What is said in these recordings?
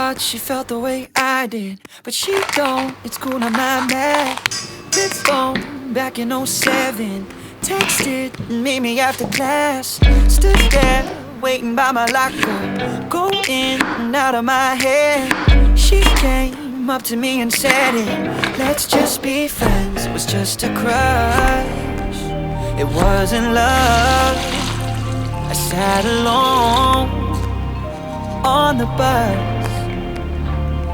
thought she felt the way I did, but she don't. It's cool, I'm not mad. Flip phone back in '07. Texted and made me after class. Stood there waiting by my locker, go in and out of my head. She came up to me and said it. Let's just be friends. It was just a crush. It wasn't love. I sat alone on the bus,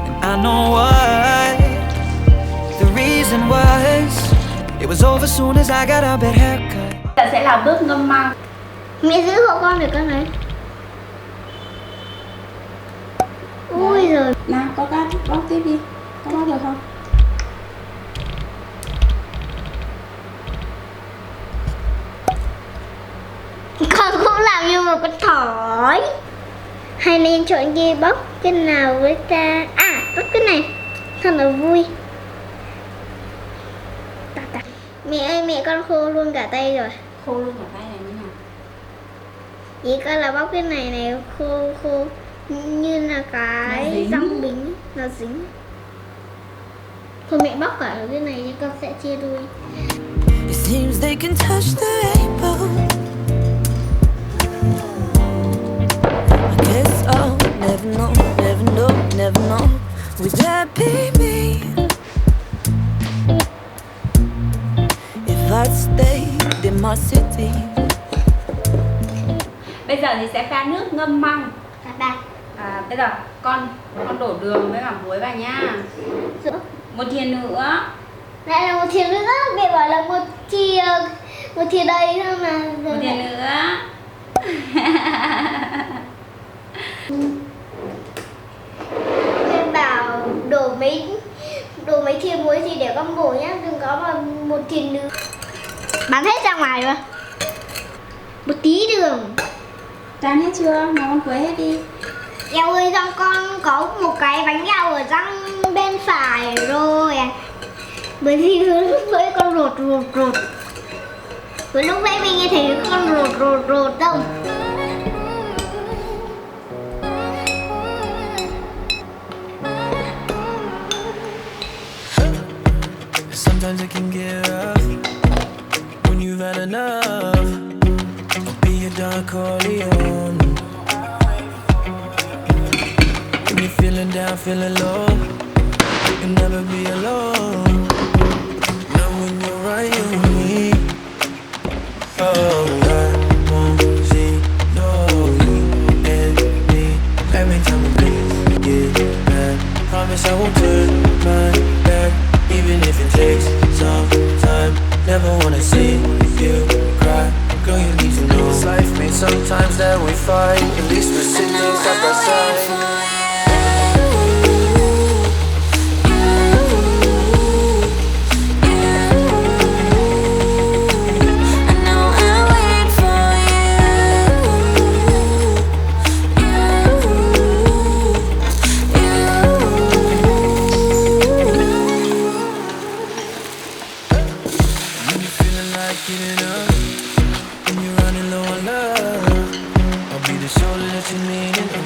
and I know what the reason was. It was over soon as I got a bad haircut. Giờ sẽ là bước ngâm măng. Mẹ giữ hộ con được con này. Ui giời. Nào, có cắt, bóc tiếp đi. Có bóc được không? Con cũng làm như một con thỏi. Hay nên chọn gì bóc cái nào với ta. À, bóc cái này thật là vui. Mẹ ơi, mẹ con khô luôn cả tay rồi. Khô luôn cả tay này như nào? Chỉ coi là bóc cái này này khô như là cái răng bính nó dính. Thôi mẹ bóc cả cái này nhưng con sẽ chia đôi. It seems they can touch the rainbow. I guess I'll never know, never know, never know. Would that be me if I'd stayed in my city? Bây giờ thì sẽ pha nước ngâm măng. Bây giờ con đổ đường với cả muối vào nha. Một thìa nữa. Lại là một thìa nữa. Mẹ bảo là một thìa đầy thôi mà. Một thìa nữa. Mẹ bảo đổ mấy thìa muối thì để con bổ nhá, đừng có mà một thìa nữa. Bán hết ra ngoài mà. Một tí đường. Tràn hết chưa? Nào con quấy hết đi. Eo ơi, răng con có một cái bánh gạo ở răng bên phải rồi. Bởi vì lúc nãy con rột. Với lúc nãy mình nghe thấy con rột đâu. Sometimes it can get rough when you've had enough. I'll be your Don Corleone. When you're feeling down, feeling low, you'll never be alone. Not when you're right with me. Oh, I won't see no you and me. Every time we get mad, promise I won't turn my back. Even if it takes some time, never wanna see you cry. Girl, you need to know it's life, mate. Sometimes that we fight, at least we're sitting side by side. Getting up when you're running low on love, I'll be the shoulder that you lean into.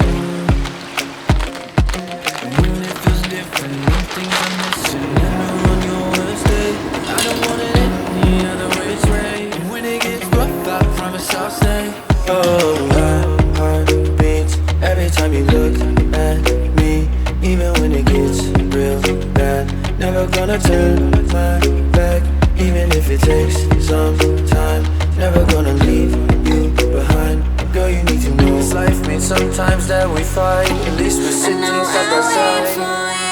And when it feels different, when things are missing, never on your worst day. I don't want it any other which way. And when it gets rough, I promise I'll stay. Oh, my heart beats every time you look at me, even when it gets real bad. Never gonna turn my back, even if it takes some time. Never gonna leave you behind. Girl, you need to know it's life, mate. Sometimes that we fight, at least we're sitting side by side.